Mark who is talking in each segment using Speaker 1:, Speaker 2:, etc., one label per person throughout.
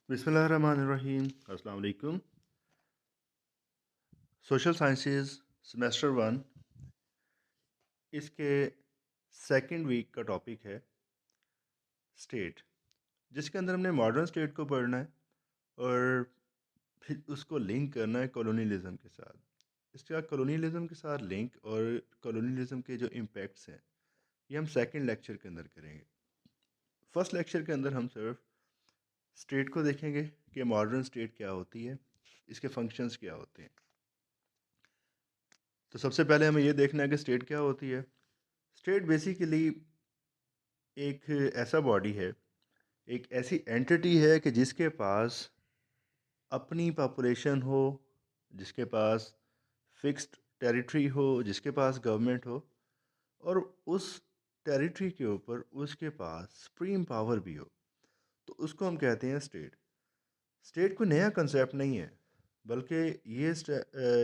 Speaker 1: बिस्मिल्लाहिर्रहमानिर्रहीम। अस्सलाम वालेकुम। सोशल साइंसेज सेमेस्टर वन, इसके सेकंड वीक का टॉपिक है स्टेट, जिसके अंदर हमने मॉडर्न स्टेट को पढ़ना है और फिर उसको लिंक करना है कॉलोनियलिज्म के साथ। इसका कॉलोनियलिज्म के साथ लिंक और कॉलोनियलिज्म के जो इम्पैक्ट्स हैं, ये हम सेकंड लेक्चर के अंदर करेंगे। फर्स्ट लेक्चर के अंदर हम सिर्फ स्टेट को देखेंगे कि मॉडर्न स्टेट क्या होती है, इसके फंक्शंस क्या होते हैं। तो सबसे पहले हमें ये देखना है कि स्टेट क्या होती है। स्टेट बेसिकली एक ऐसा बॉडी है, एक ऐसी एंटिटी है कि जिसके पास अपनी पॉपुलेशन हो, जिसके पास फिक्स्ड टेरिटरी हो, जिसके पास गवर्नमेंट हो और उस टेरिटरी के ऊपर उसके पास सुप्रीम पावर भी हो, तो उसको हम कहते हैं स्टेट। स्टेट कोई नया कंसेप्ट नहीं है, बल्कि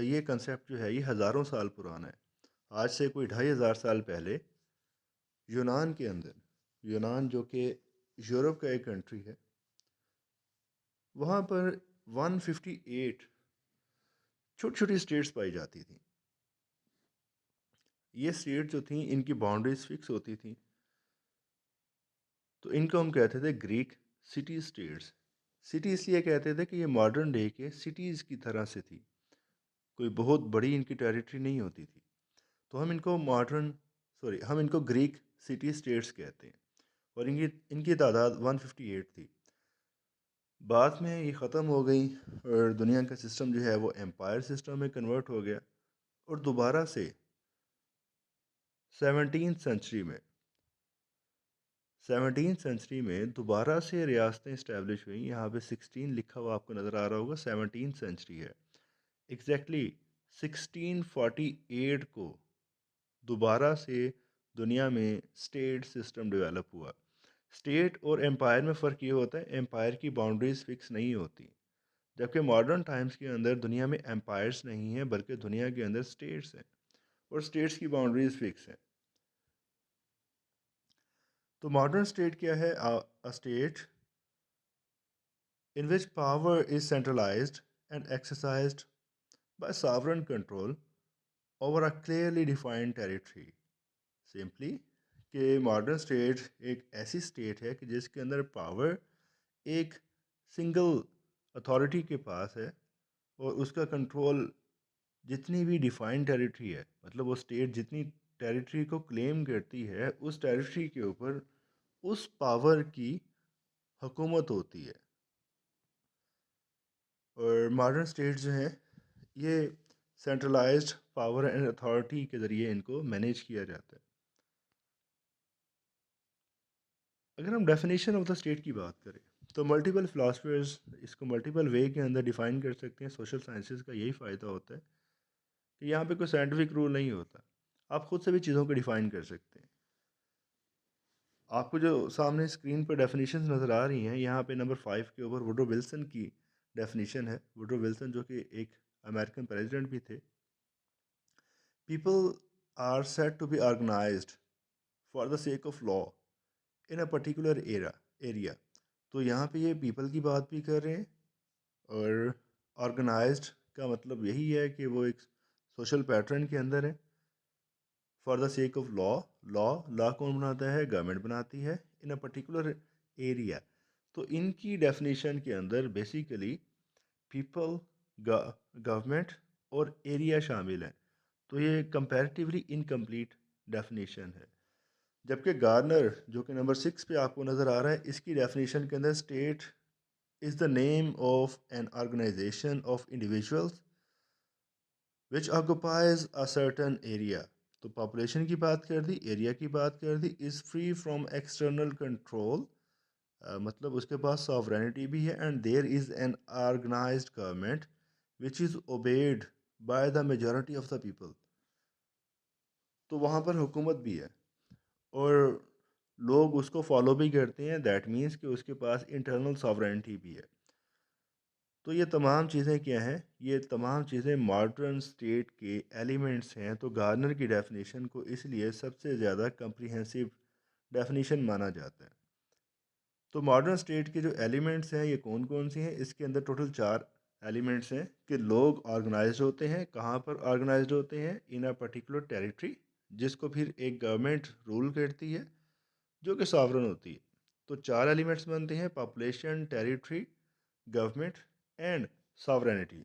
Speaker 1: ये कंसेप्ट जो है ये हज़ारों साल पुराना है। आज से कोई 2500 साल पहले यूनान के अंदर, यूनान जो कि यूरोप का एक कंट्री है, वहाँ पर 158 छोटी छोटी स्टेट्स पाई जाती थी। ये स्टेट जो थी इनकी बाउंड्रीज फिक्स होती थी, तो इनको हम कहते थे ग्रीक सिटी स्टेट्स। सिटी इसलिए कहते थे कि ये मॉडर्न डे के सिटीज़ की तरह से थी, कोई बहुत बड़ी इनकी टेरिटरी नहीं होती थी। तो हम इनको ग्रीक सिटी स्टेट्स कहते हैं और इनकी इनकी तादाद 158 थी। बाद में ये ख़त्म हो गई और दुनिया का सिस्टम जो है वो एम्पायर सिस्टम में कन्वर्ट हो गया और दोबारा से 17th सेंचुरी में दोबारा से रियासतें इस्टेब्लिश हुई। यहाँ पे 16 लिखा हुआ आपको नज़र आ रहा होगा, 17th सेंचुरी है। एग्जैक्टली 1648 को दोबारा से दुनिया में स्टेट सिस्टम डेवलप हुआ। स्टेट और एम्पायर में फ़र्क ये होता है, एम्पायर की बाउंड्रीज फिक्स नहीं होती, जबकि मॉडर्न टाइम्स के अंदर दुनिया में एम्पायर्स नहीं हैं बल्कि दुनिया के अंदर स्टेट्स हैं और स्टेट्स की बाउंड्रीज फिक्स हैं। तो मॉडर्न स्टेट क्या है? A state in which power is centralized and exercised by sovereign control over a clearly defined territory. Simply कि मॉडर्न स्टेट एक ऐसी स्टेट है कि जिसके अंदर पावर एक सिंगल अथॉरिटी के पास है और उसका कंट्रोल जितनी भी डिफाइंड टेरिटरी है, मतलब वो स्टेट जितनी टेरिटरी को क्लेम करती है उस टेरिटरी के ऊपर उस पावर की हुकूमत होती है। और मॉडर्न स्टेट जो हैं ये सेंट्रलाइज्ड पावर एंड अथॉरिटी के ज़रिए इनको मैनेज किया जाता है। अगर हम डेफिनेशन ऑफ द स्टेट की बात करें तो मल्टीपल फिलासफर्स इसको मल्टीपल वे के अंदर डिफ़ाइन कर सकते हैं। सोशल साइंसेज का यही फ़ायदा होता है कि यहाँ पे कोई साइंटिफिक रूल नहीं होता, आप खुद से भी चीज़ों को डिफ़ाइन कर सकते हैं। आपको जो सामने स्क्रीन पर डेफिनेशंस नज़र आ रही हैं, यहाँ पे नंबर 5 के ऊपर वुडरो विल्सन की डेफिनेशन है। वुडरो विल्सन जो कि एक अमेरिकन प्रेसिडेंट भी थे। People are said to be organised for the sake of law in a particular area. तो यहाँ पे ये पीपल की बात भी कर रहे हैं और ऑर्गेनाइज्ड का मतलब यही है कि वो एक सोशल पैटर्न के अंदर है। For the sake of law, law law कौन बनाता है? गवर्नमेंट बनाती है। इन अ पर्टिकुलर एरिया, तो इनकी डेफिनेशन के अंदर बेसिकली पीपल, गवर्नमेंट और एरिया शामिल हैं। तो ये कंपैरेटिवली इनकम्प्लीट डेफिनेशन है। जबकि गार्नर जो कि नंबर 6 पे आपको नज़र आ रहा है, इसकी डेफिनेशन के अंदर state is the name of an organisation of individuals which occupies a certain area. तो पॉपुलेशन की बात कर दी, एरिया की बात कर दी। Is free from external control, मतलब उसके पास सॉवरेनिटी भी है। And there is an organised government which is obeyed by the majority of the people. तो वहाँ पर हुकूमत भी है और लोग उसको फॉलो भी करते हैं। दैट मीन्स कि उसके पास इंटरनल सॉवरेनिटी भी है। तो ये तमाम चीज़ें क्या हैं? ये तमाम चीज़ें मॉडर्न स्टेट के एलिमेंट्स हैं। तो गार्नर की डेफिनेशन को इसलिए सबसे ज़्यादा कम्प्रिहेंसिव डेफिनेशन माना जाता है। तो मॉडर्न स्टेट के जो एलिमेंट्स हैं ये कौन कौन सी हैं? इसके अंदर टोटल 4 एलिमेंट्स हैं कि लोग ऑर्गेनाइज्ड होते हैं। कहाँ पर ऑर्गेनाइज्ड होते हैं? इन अ पर्टिकुलर टेरिटरी, जिसको फिर एक गवर्नमेंट रूल करती है जो कि सॉवरन होती है। तो 4 एलिमेंट्स बनते हैं: population, territory, government and sovereignty.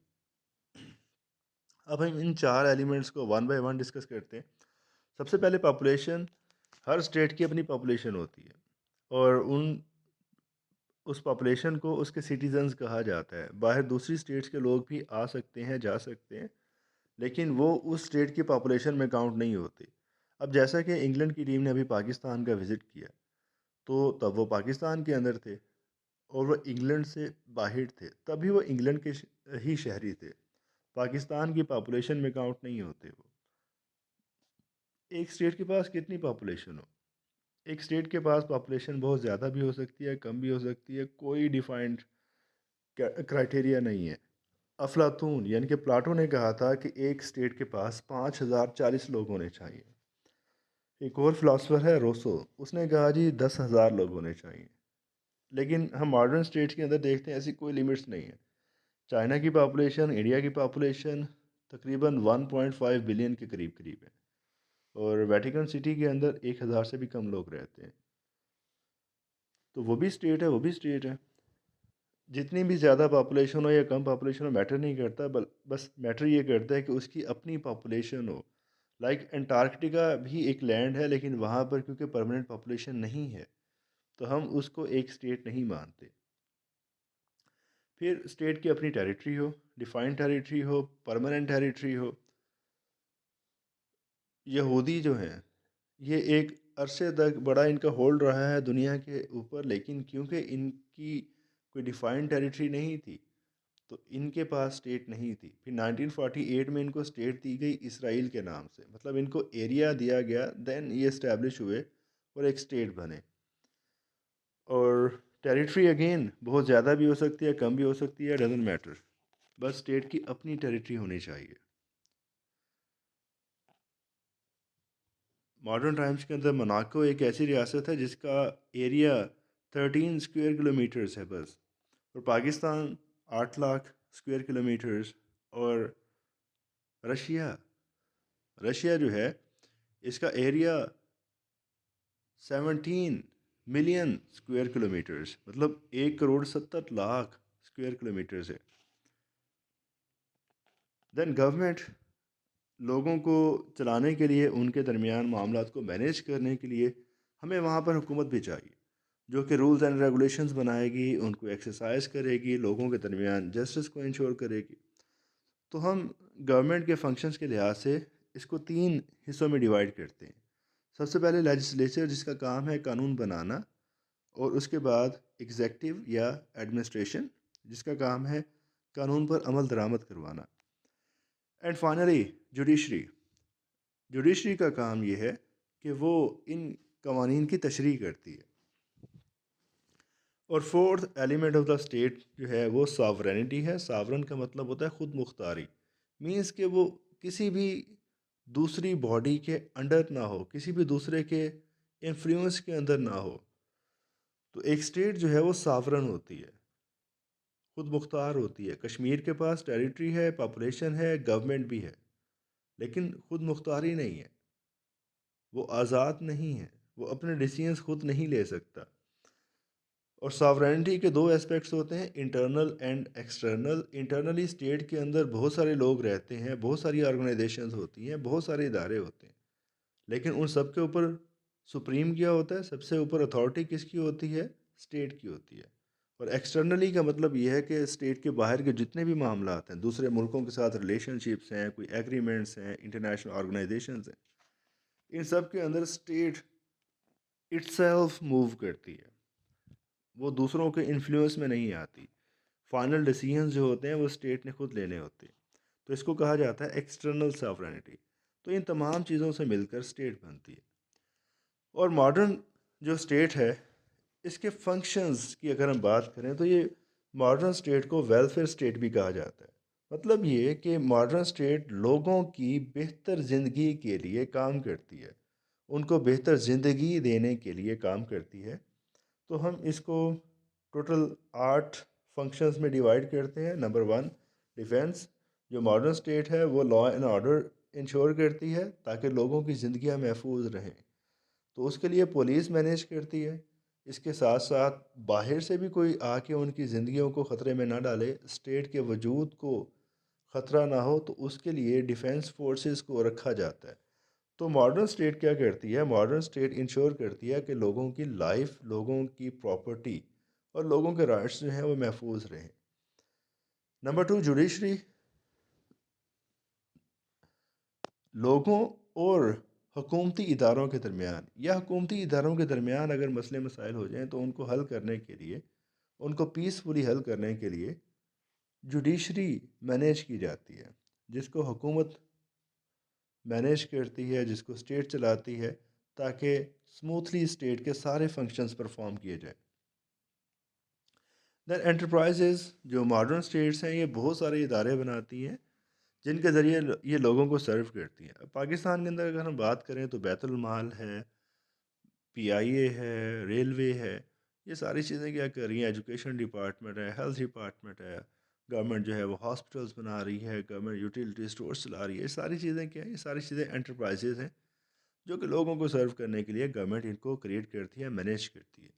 Speaker 1: अब हम इन 4 एलिमेंट्स को वन बाय वन डिस्कस करते हैं। सबसे पहले पॉपुलेशन। हर स्टेट की अपनी पॉपुलेशन होती है और उस पॉपुलेशन को उसके सिटीजन्स कहा जाता है। बाहर दूसरी स्टेट्स के लोग भी आ सकते हैं, जा सकते हैं, लेकिन वो उस स्टेट की पॉपुलेशन में काउंट नहीं होते। अब जैसा कि इंग्लैंड की टीम ने अभी पाकिस्तान का विज़िट किया, तो तब वो पाकिस्तान के अंदर थे और वो इंग्लैंड से बाहर थे, तभी वो इंग्लैंड के ही शहरी थे। पाकिस्तान की पॉपुलेशन में काउंट नहीं होते वो। एक स्टेट के पास कितनी पॉपुलेशन हो, एक स्टेट के पास पॉपुलेशन बहुत ज़्यादा भी हो सकती है, कम भी हो सकती है, कोई डिफाइंड क्राइटेरिया नहीं है। अफलातून यानी कि प्लाटो ने कहा था कि एक स्टेट के पास 5040 लोग होने चाहिए। एक और फिलासफर है रोसो, उसने कहा जी 10,000 लोग होने चाहिए। लेकिन हम मॉडर्न स्टेट्स के अंदर देखते हैं ऐसी कोई लिमिट्स नहीं है। चाइना की पॉपुलेशन, इंडिया की पॉपुलेशन तकरीबन 1.5 बिलियन के करीब करीब है और वेटिकन सिटी के अंदर 1,000 से भी कम लोग रहते हैं। तो वो भी स्टेट है, वो भी स्टेट है। जितनी भी ज़्यादा पॉपुलेशन हो या कम पॉपुलेशन हो मैटर नहीं करता, बस मैटर ये करता है कि उसकी अपनी पॉपुलेशन हो। लाइक अंटार्कटिका भी एक लैंड है, लेकिन वहाँ पर क्योंकि परमानेंट पॉपुलेशन नहीं है तो हम उसको एक स्टेट नहीं मानते। फिर स्टेट की अपनी टेरिटरी हो, डिफाइंड टेरिटरी हो, परमानेंट टेरिटरी हो। यहूदी जो हैं ये एक अरसे तक बड़ा इनका होल्ड रहा है दुनिया के ऊपर, लेकिन क्योंकि इनकी कोई डिफाइंड टेरिटरी नहीं थी तो इनके पास स्टेट नहीं थी। फिर 1948 में इनको स्टेट दी गई इसराइल के नाम से, मतलब इनको एरिया दिया गया, देन ये इस्टेब्लिश हुए और एक स्टेट बने। और टेरिटरी अगेन बहुत ज़्यादा भी हो सकती है, कम भी हो सकती है, डजेंट मैटर, बस स्टेट की अपनी टेरिटरी होनी चाहिए। मॉडर्न टाइम्स के अंदर मोनाको एक ऐसी रियासत है जिसका एरिया 13 स्क्वायर किलोमीटर्स है बस। और पाकिस्तान 8 लाख स्क्वायर किलोमीटर्स। और रशिया रशिया जो है इसका एरिया 17 मिलियन स्क्वायर किलोमीटर्स, मतलब 1,70,00,000 स्क्वायर किलोमीटर्स है। देन गवर्नमेंट लोगों को चलाने के लिए, उनके दरमियान मामलात को मैनेज करने के लिए हमें वहाँ पर हुकूमत भी चाहिए जो कि रूल्स एंड रेगुलेशंस बनाएगी, उनको एक्सरसाइज करेगी, लोगों के दरमियान जस्टिस को इंश्योर करेगी। तो हम गवर्नमेंट के फंक्शंस के लिहाज से इसको 3 हिस्सों में डिवाइड करते हैं। सबसे पहले लेजिस्लेचर जिसका काम है कानून बनाना, और उसके बाद एग्जेक्टिव या एडमिनिस्ट्रेशन जिसका काम है कानून पर अमल दरामद करवाना, एंड फाइनली जुडिशरी। जुडिशरी का काम ये है कि वो इन कवानीन की तशरीह करती है। और fourth element of the state जो है वो सॉवरेनिटी है। सॉवरन का मतलब होता है खुद मुख्तारी, मीन्स कि वो किसी भी दूसरी बॉडी के अंडर ना हो, किसी भी दूसरे के इन्फ्लुएंस के अंदर ना हो। तो एक स्टेट जो है वो सॉवरन होती है, खुद मुख्तार होती है। कश्मीर के पास टेरिटरी है, पॉपुलेशन है, गवर्नमेंट भी है, लेकिन खुद मुख्तारी नहीं है, वो आज़ाद नहीं है, वो अपने डिसीजंस खुद नहीं ले सकता। और सॉवरेनिटी के दो एस्पेक्ट्स होते हैं, internal and external. Internally state के अंदर बहुत सारे लोग रहते हैं, बहुत सारी ऑर्गेनाइजेशंस होती हैं, बहुत सारे इदारे होते हैं, लेकिन उन सब के ऊपर सुप्रीम क्या होता है? सबसे ऊपर अथॉरिटी किसकी होती है? स्टेट की होती है। और एक्सटर्नली का मतलब ये है कि स्टेट के बाहर के जितने भी मामला हैं, दूसरे मुल्कों के साथ रिलेशनशिप्स हैं, कोई एग्रीमेंट्स हैं, इंटरनेशनल ऑर्गेनाइजेशंस हैं, इन सब के अंदर स्टेट इट्सेल्फ मूव करती है, वो दूसरों के इन्फ्लुएंस में नहीं आती। फाइनल डिसीजंस जो होते हैं वो स्टेट ने खुद लेने होते हैं। तो इसको कहा जाता है एक्सटर्नल सॉवरेनिटी। तो इन तमाम चीज़ों से मिलकर स्टेट बनती है। और मॉडर्न जो स्टेट है इसके फंक्शंस की अगर हम बात करें तो ये मॉडर्न स्टेट को वेलफेयर स्टेट भी कहा जाता है। मतलब ये कि मॉडर्न स्टेट लोगों की बेहतर ज़िंदगी के लिए काम करती है, उनको बेहतर ज़िंदगी देने के लिए काम करती है। तो हम इसको टोटल 8 फंक्शंस में डिवाइड करते हैं। Number 1, defence. जो मॉडर्न स्टेट है वो लॉ एंड ऑर्डर इंश्योर करती है ताकि लोगों की ज़िंदगियाँ महफूज रहें, तो उसके लिए पुलिस मैनेज करती है। इसके साथ साथ बाहर से भी कोई आके उनकी ज़िंदगियों को ख़तरे में ना डाले, स्टेट के वजूद को ख़तरा ना हो, तो उसके लिए डिफेंस फोर्सेस को रखा जाता है। तो मॉडर्न स्टेट क्या करती है? मॉडर्न स्टेट इंश्योर करती है कि लोगों की लाइफ, लोगों की प्रॉपर्टी और लोगों के राइट्स जो हैं वो महफूज रहें। Number 2, judiciary. लोगों और हुकूमती इदारों के दरमियान या हुकूमती इदारों के दरमियान अगर मसले मसाइल हो जाएं तो उनको हल करने के लिए, उनको पीसफुली हल करने के लिए जुडिशरी मैनेज की जाती है, जिसको हुकूमत मैनेज करती है, जिसको स्टेट चलाती है, ताकि स्मूथली स्टेट के सारे फंक्शंस परफॉर्म किए जाएं। Than enterprises. जो मॉडर्न स्टेट्स हैं ये बहुत सारे इदारे बनाती हैं जिनके ज़रिए ये लोगों को सर्व करती हैं। अब पाकिस्तान के अंदर अगर हम बात करें तो बैतुल माल है, पीआईए है, रेलवे है, ये सारी चीज़ें क्या कर रही हैं? एजुकेशन डिपार्टमेंट है, हेल्थ डिपार्टमेंट है, गवर्नमेंट जो है वो हॉस्पिटल्स बना रही है, गवर्नमेंट यूटिलिटी स्टोर्स चला रही है। ये सारी चीज़ें क्या है? ये सारी चीज़ें एंटरप्राइजेज़ हैं जो कि लोगों को सर्व करने के लिए गवर्नमेंट इनको क्रिएट करती है, मैनेज करती है।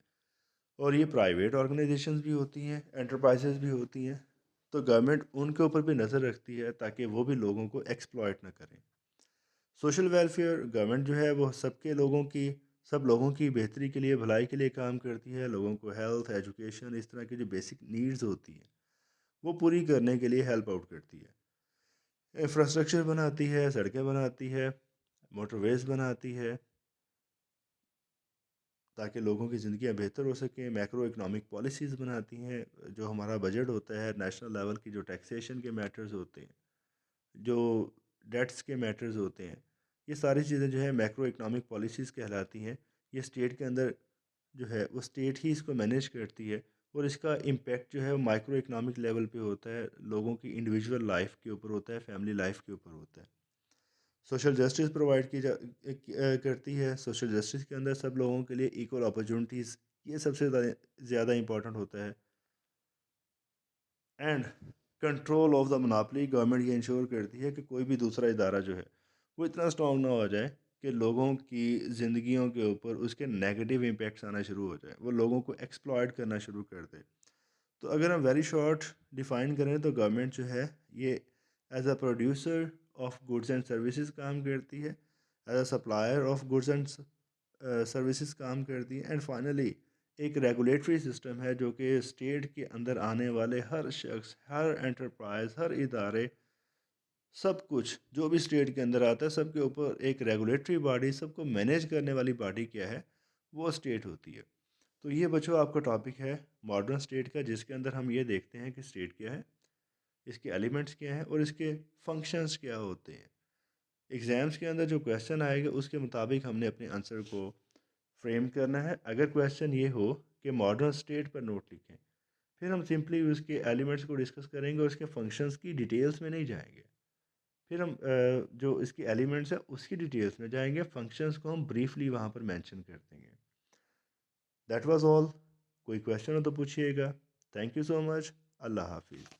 Speaker 1: और ये प्राइवेट ऑर्गेनाइजेशंस भी होती हैं, एंटरप्राइजेज़ भी होती हैं, तो गवर्नमेंट उनके ऊपर भी नज़र रखती है ताकि वो भी लोगों को एक्सप्लॉइट ना करें। Social welfare. गवर्नमेंट जो है वो सबके लोगों की, सब लोगों की बेहतरी के लिए, भलाई के लिए काम करती है। लोगों को हेल्थ, एजुकेशन, इस तरह की जो बेसिक नीड्स होती हैं वो पूरी करने के लिए हेल्प आउट करती है। इंफ्रास्ट्रक्चर बनाती है, सड़कें बनाती है, मोटरवेज़ बनाती है ताकि लोगों की ज़िंदगियाँ बेहतर हो सकें। मैक्रो इकनॉमिक पॉलिसीज़ बनाती हैं। जो हमारा बजट होता है, नेशनल लेवल की जो टैक्सेशन के मैटर्स होते हैं, जो डेट्स के मैटर्स होते हैं, ये सारी चीज़ें जो है मैक्रो इकनॉमिक पॉलिसीज़ कहलाती हैं। ये स्टेट के अंदर जो है वो स्टेट ही इसको मैनेज करती है, और इसका इम्पेक्ट जो है वो माइक्रो इकनॉमिक लेवल पे होता है, लोगों की इंडिविजुअल लाइफ के ऊपर होता है, फैमिली लाइफ के ऊपर होता है। सोशल जस्टिस प्रोवाइड की करती है। सोशल जस्टिस के अंदर सब लोगों के लिए इक्वल अपॉर्चुनिटीज़, ये सबसे ज़्यादा इंपॉर्टेंट होता है। And control of the monopoly. Government ये इंश्योर करती है कि कोई भी दूसरा इदारा जो है वो इतना स्ट्रॉन्ग ना हो जाए कि लोगों की ज़िंदगियों के ऊपर उसके नेगेटिव इम्पैक्ट्स आना शुरू हो जाए, वो लोगों को एक्सप्लॉयट करना शुरू कर दे। तो अगर हम वेरी शॉर्ट डिफ़ाइन करें तो गवर्नमेंट जो है ये as a producer of goods and services काम करती है, as a supplier of goods and services काम करती है, एंड फाइनली एक रेगुलेटरी सिस्टम है जो कि स्टेट के अंदर आने वाले हर शख्स, हर एंटरप्राइज, हर इदारे, सब कुछ जो भी स्टेट के अंदर आता है सबके ऊपर एक रेगुलेटरी बॉडी, सबको मैनेज करने वाली बॉडी क्या है? वो स्टेट होती है। तो ये बच्चों आपका टॉपिक है मॉडर्न स्टेट का, जिसके अंदर हम ये देखते हैं कि स्टेट क्या है, इसके एलिमेंट्स क्या हैं और इसके फंक्शंस क्या होते हैं। एग्ज़ाम्स के अंदर जो क्वेश्चन आएगा उसके मुताबिक हमने अपने आंसर को फ्रेम करना है। अगर क्वेश्चन ये हो कि मॉडर्न स्टेट पर नोट लिखें, फिर हम सिंपली उसके एलिमेंट्स को डिस्कस करेंगे और उसके फंक्शंस की डिटेल्स में नहीं जाएंगे। फिर हम जो इसके एलिमेंट्स हैं उसकी डिटेल्स में जाएंगे, फंक्शंस को हम ब्रीफली वहाँ पर मेंशन कर देंगे। That was all. कोई क्वेश्चन हो तो पूछिएगा। Thank you so much. अल्लाह हाफिज़।